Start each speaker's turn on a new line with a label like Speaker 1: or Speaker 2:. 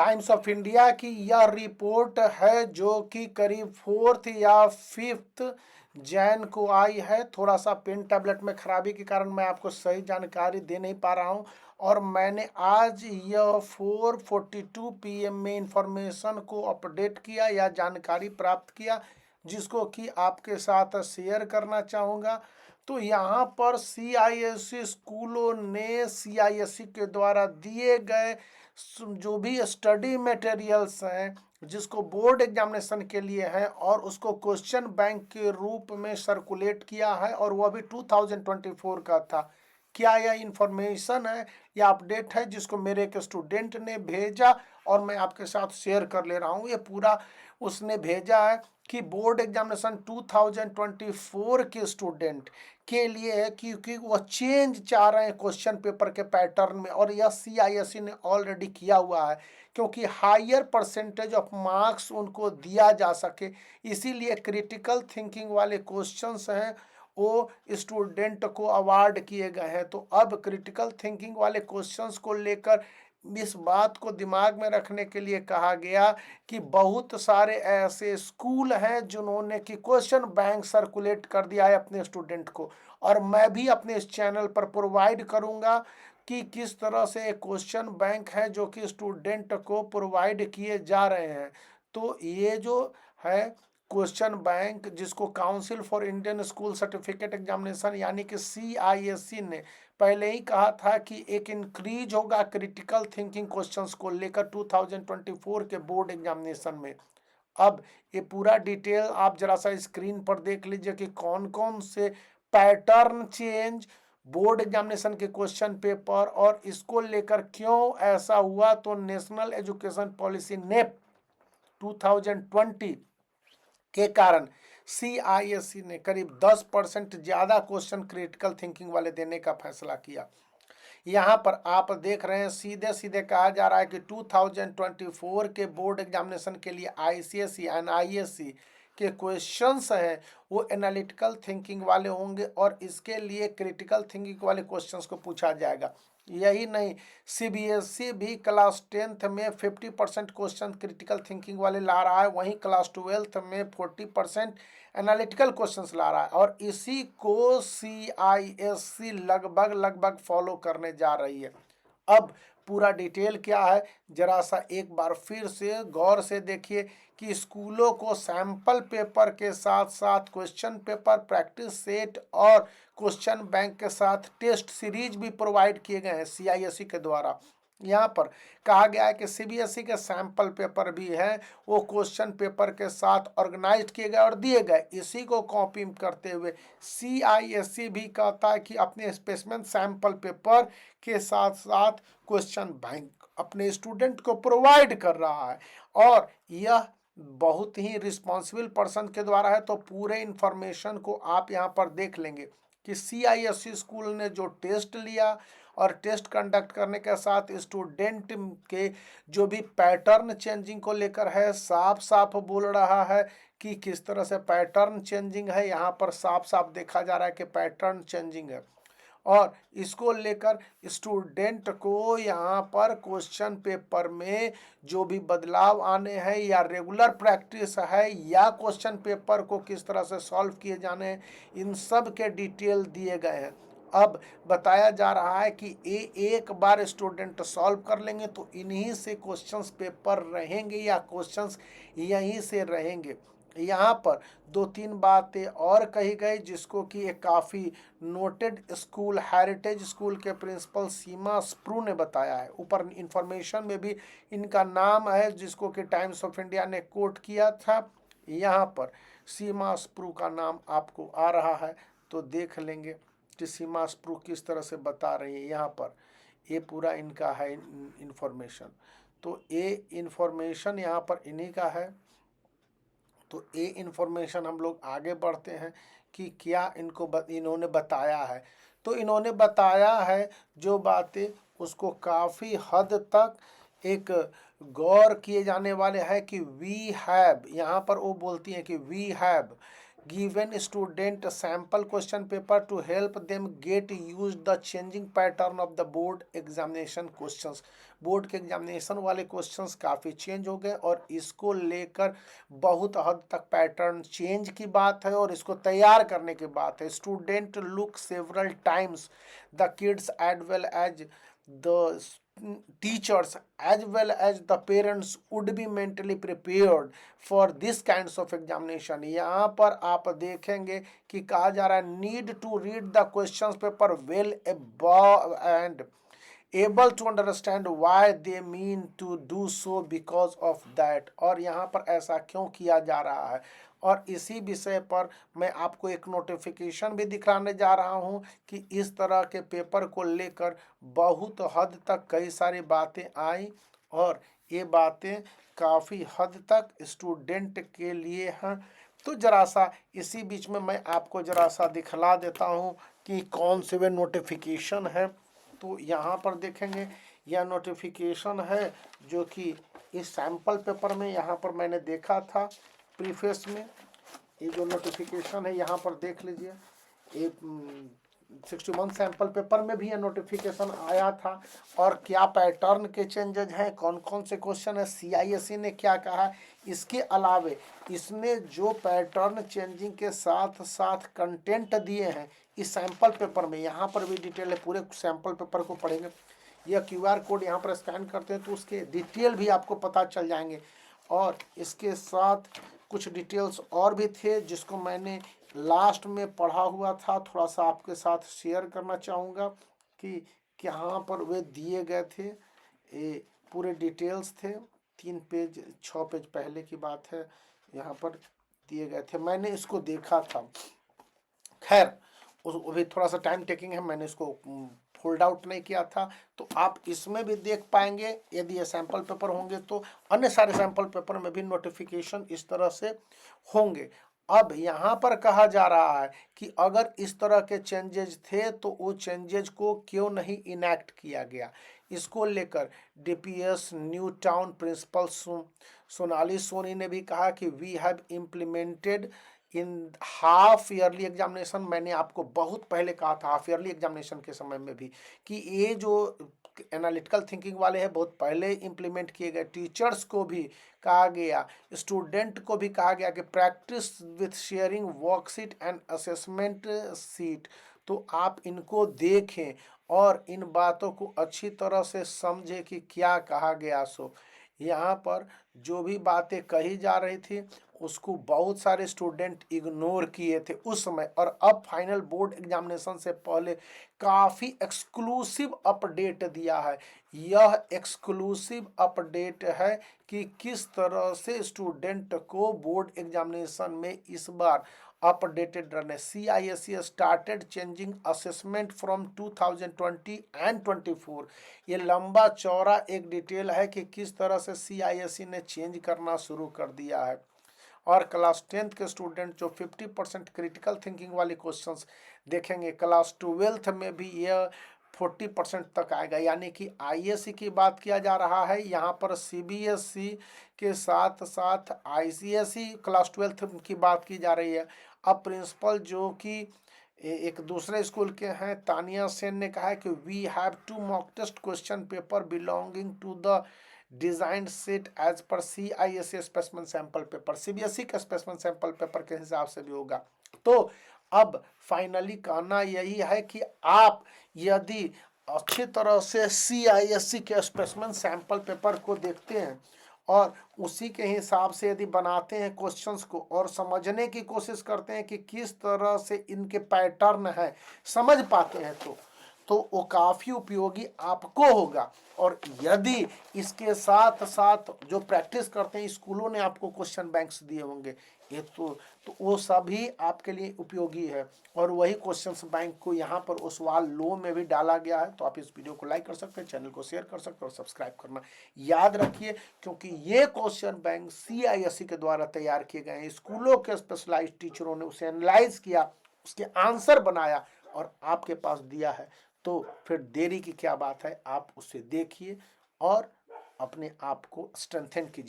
Speaker 1: Times of India की यह report है जो कि करीब 4 या 5 जैन को आई है। थोड़ा सा पेन टैबलेट में खराबी के कारण मैं आपको सही जानकारी दे नहीं पा रहा हूं, और मैंने आज यह 4:42 PM में इंफॉर्मेशन को अपडेट किया या जानकारी प्राप्त किया, जिसको कि आपके साथ शेयर करना चाहूँगा। तो यहाँ पर CISE स्कूलों ने CISE के द्वारा दिए गए जो भी स्टडी मटेरियल्स हैं, जिसको बोर्ड एग्जामिनेशन के लिए है, और उसको क्वेश्चन बैंक के रूप में सर्कुलेट किया है, और वह भी 2024 का था। क्या यह इंफॉर्मेशन है या अपडेट है जिसको मेरे एक स्टूडेंट ने भेजा और मैं आपके साथ शेयर कर ले रहा हूँ। ये पूरा उसने भेजा है कि बोर्ड एग्जामिनेशन 2024 के स्टूडेंट के लिए है, क्योंकि वह चेंज चाह रहे हैं क्वेश्चन पेपर के पैटर्न में, और यह CISE ने ऑलरेडी किया हुआ है, क्योंकि हायर परसेंटेज ऑफ मार्क्स उनको दिया जा सके। इसीलिए क्रिटिकल थिंकिंग वाले क्वेश्चंस हैं वो स्टूडेंट को अवार्ड किए गए हैं। तो अब क्रिटिकल थिंकिंग वाले क्वेश्चंस को लेकर इस बात को दिमाग में रखने के लिए कहा गया कि बहुत सारे ऐसे स्कूल हैं जिन्होंने कि क्वेश्चन बैंक सर्कुलेट कर दिया है अपने स्टूडेंट को, और मैं भी अपने इस चैनल पर प्रोवाइड करूंगा कि किस तरह से एक क्वेश्चन बैंक है जो कि स्टूडेंट को प्रोवाइड किए जा रहे हैं। तो ये जो है क्वेश्चन बैंक, जिसको council for Indian school certificate examination यानी कि CISE ने पहले ही कहा था कि एक इंक्रीज होगा क्रिटिकल थिंकिंग क्वेश्चंस को लेकर 2024 के बोर्ड एग्जामिनेशन में। अब ये पूरा डिटेल आप जरा सा स्क्रीन पर देख लीजिए कि कौन कौन से पैटर्न चेंज बोर्ड एग्जामिनेशन के क्वेश्चन पेपर, और इसको लेकर क्यों ऐसा हुआ। तो नेशनल एजुकेशन पॉलिसी नेप 2020 के कारण CISE ने करीब 10% ज़्यादा क्वेश्चन क्रिटिकल थिंकिंग वाले देने का फैसला किया। यहाँ पर आप देख रहे हैं सीधे सीधे कहा जा रहा है कि 2024 के बोर्ड एग्जामिनेशन के लिए ICSE एंड ISE के क्वेश्चंस हैं वो एनालिटिकल थिंकिंग वाले होंगे, और इसके लिए क्रिटिकल थिंकिंग वाले क्वेश्चंस को पूछा जाएगा। यही नहीं, CBSE भी क्लास 10th में 50% क्वेश्चन क्रिटिकल थिंकिंग वाले ला रहा है, वहीं क्लास 12th में 40% एनालिटिकल क्वेश्चंस ला रहा है, और इसी को CISE लगभग फॉलो करने जा रही है। अब पूरा डिटेल क्या है जरा सा एक बार फिर से गौर से देखिए कि स्कूलों को सैंपल पेपर के साथ साथ क्वेश्चन पेपर, प्रैक्टिस सेट और क्वेश्चन बैंक के साथ टेस्ट सीरीज भी प्रोवाइड किए गए हैं CISE के द्वारा। यहाँ पर कहा गया है कि CBSE के सैंपल पेपर भी हैं, वो क्वेश्चन पेपर के साथ ऑर्गेनाइज किए गए और दिए गए। इसी को कॉपी करते हुए CISE भी कहता है कि अपने स्पेसिमेन सैंपल पेपर के साथ साथ क्वेश्चन बैंक अपने स्टूडेंट को प्रोवाइड कर रहा है, और यह बहुत ही रिस्पॉन्सिबल पर्सन के द्वारा है। तो पूरे इंफॉर्मेशन को आप यहाँ पर देख लेंगे कि CISE स्कूल ने जो टेस्ट लिया और टेस्ट कंडक्ट करने के साथ स्टूडेंट के जो भी पैटर्न चेंजिंग को लेकर है, साफ साफ बोल रहा है कि किस तरह से पैटर्न चेंजिंग है। यहाँ पर साफ साफ देखा जा रहा है कि पैटर्न चेंजिंग है, और इसको लेकर स्टूडेंट को यहाँ पर क्वेश्चन पेपर में जो भी बदलाव आने हैं, या रेगुलर प्रैक्टिस है, या क्वेश्चन पेपर को किस तरह से सॉल्व किए जाने हैं, इन सब के डिटेल दिए गए हैं। अब बताया जा रहा है कि एक बार स्टूडेंट सॉल्व कर लेंगे तो इन्हीं से क्वेश्चंस पेपर रहेंगे या क्वेश्चंस यहीं से रहेंगे। यहाँ पर 2-3 बातें और कही गई, जिसको कि एक काफ़ी नोटेड स्कूल हेरिटेज स्कूल के प्रिंसिपल सीमा स्प्रू ने बताया है। ऊपर इंफॉर्मेशन में भी इनका नाम है, जिसको कि टाइम्स ऑफ इंडिया ने कोट किया था। यहाँ पर सीमा स्प्रू का नाम आपको आ रहा है, तो देख लेंगे कि सीमा स्प्रू किस तरह से बता रही है। यहाँ पर ये पूरा इनका है इंफॉर्मेशन, तो ये इंफॉर्मेशन यहाँ पर इन्हीं का है। तो ये इन्फॉर्मेशन हम लोग आगे बढ़ते हैं कि क्या इन्होंने बताया है। तो इन्होंने बताया है जो बातें उसको काफ़ी हद तक एक गौर किए जाने वाले हैं कि वी हैव, यहाँ पर वो बोलती हैं कि we have given student sample question paper to help them get used the changing pattern of the board examination questions। Board के एग्जामिनेशन वाले क्वेश्चंस काफ़ी चेंज हो गए और इसको लेकर बहुत हद तक पैटर्न चेंज की बात है और इसको तैयार करने की बात है। Student look several times the kids as well as the teachers as well as the parents would be mentally prepared for this kinds of examination। यहाँ पर आप देखेंगे कि कहा जा रहा है need to read the questions paper well above and able to understand why they mean to do so because of that। और यहाँ पर ऐसा क्यों किया जा रहा है और इसी विषय पर मैं आपको एक नोटिफिकेशन भी दिखाने जा रहा हूँ कि इस तरह के पेपर को लेकर बहुत हद तक कई सारी बातें आई और ये बातें काफ़ी हद तक स्टूडेंट के लिए हैं। तो जरा सा इसी बीच में मैं आपको जरा सा दिखला देता हूँ कि कौन से वे नोटिफिकेशन है। तो यहाँ पर देखेंगे यह नोटिफिकेशन है जो कि इस सैम्पल पेपर में यहाँ पर मैंने देखा था प्रीफेस में। ये जो नोटिफिकेशन है यहाँ पर देख लीजिए, ये 61 सैम्पल पेपर में भी यह नोटिफिकेशन आया था और क्या पैटर्न के चेंजेज हैं, कौन कौन से क्वेश्चन है, CISE ने क्या कहा है। इसके अलावे इसने जो पैटर्न चेंजिंग के साथ साथ कंटेंट दिए हैं इस सैम्पल पेपर में, यहाँ पर भी डिटेल है, पूरे सैम्पल पेपर को पढ़ेंगे। यह QR कोड यहाँ पर स्कैन करते हैं तो उसके डिटेल भी आपको पता चल जाएंगे और इसके साथ कुछ डिटेल्स और भी थे जिसको मैंने लास्ट में पढ़ा हुआ था, थोड़ा सा आपके साथ शेयर करना चाहूँगा कि यहाँ पर वे दिए गए थे। ये पूरे डिटेल्स थे, 3 पेज 6 पेज पहले की बात है, यहाँ पर दिए गए थे। मैंने इसको देखा था, खैर वो भी थोड़ा सा टाइम टेकिंग है, मैंने इसको फोल्ड आउट नहीं किया था। तो आप इसमें भी देख पाएंगे यदि ये सैम्पल पेपर होंगे तो अन्य सारे सैम्पल पेपर में भी नोटिफिकेशन इस तरह से होंगे। अब यहाँ पर कहा जा रहा है कि अगर इस तरह के चेंजेज थे तो वो चेंजेज को क्यों नहीं इनैक्ट किया गया। इसको लेकर DPS new town principal Sonali Soni ने भी कहा कि we have implemented in half yearly examination. मैंने आपको बहुत पहले कहा था हाफ ईयरली एग्जामिनेशन के समय में भी कि ये जो एनालिटिकल थिंकिंग वाले हैं बहुत पहले इंप्लीमेंट किए गए। टीचर्स को भी कहा गया, स्टूडेंट को भी कहा गया कि practice with sharing worksheet and assessment seat. तो आप इनको देखें और इन बातों को अच्छी तरह से समझें कि क्या कहा गया। सो यहाँ पर जो भी बातें कही जा रही थी उसको बहुत सारे स्टूडेंट इग्नोर किए थे उस समय, और अब फाइनल बोर्ड एग्जामिनेशन से पहले काफ़ी एक्सक्लूसिव अपडेट दिया है। यह एक्सक्लूसिव अपडेट है कि किस तरह से स्टूडेंट को बोर्ड एग्जामिनेशन में इस बार अपडेटेड रहने। CISE started changing assessment from 2020 and 24। ये लंबा चौड़ा एक डिटेल है कि किस तरह से CISE ने चेंज करना शुरू कर दिया है। और क्लास 10th के स्टूडेंट जो 50% क्रिटिकल थिंकिंग वाले क्वेश्चंस देखेंगे, क्लास 12th में भी यह 40% तक आएगा। यानी कि ISE की बात किया जा रहा है यहाँ पर, CBSE के साथ साथ ICSE क्लास 12th की बात की जा रही है। अब प्रिंसिपल जो कि एक दूसरे स्कूल के हैं, तानिया सेन ने कहा है कि we have to mock test question paper belonging to the design set as per CISE specimen sample paper. CBSE का स्पेसिमेन सैंपल पेपर के हिसाब से भी होगा। तो अब फाइनली कहना यही है कि आप यदि अच्छी तरह से CISE के स्पेसिमेन सैंपल पेपर को देखते हैं और उसी के हिसाब से यदि बनाते हैं क्वेश्चंस को और समझने की कोशिश करते हैं कि किस तरह से इनके पैटर्न है, समझ पाते हैं तो वो काफ़ी उपयोगी आपको होगा। और यदि इसके साथ साथ जो प्रैक्टिस करते हैं, स्कूलों ने आपको क्वेश्चन बैंक्स दिए होंगे, ये तो वो सभी आपके लिए उपयोगी है। और वही क्वेश्चन बैंक को यहाँ पर ओसवाल लो में भी डाला गया है। तो आप इस वीडियो को लाइक कर सकते हैं, चैनल को शेयर कर सकते हैं और सब्सक्राइब करना याद रखिए, क्योंकि ये क्वेश्चन बैंक CISE के द्वारा तैयार किए गए हैं। स्कूलों के स्पेशलाइज्ड टीचरों ने उसे एनालाइज किया, उसके आंसर बनाया और आपके पास दिया है। तो फिर देरी की क्या बात है, आप उसे देखिए और अपने आप को स्ट्रेंथन कीजिए।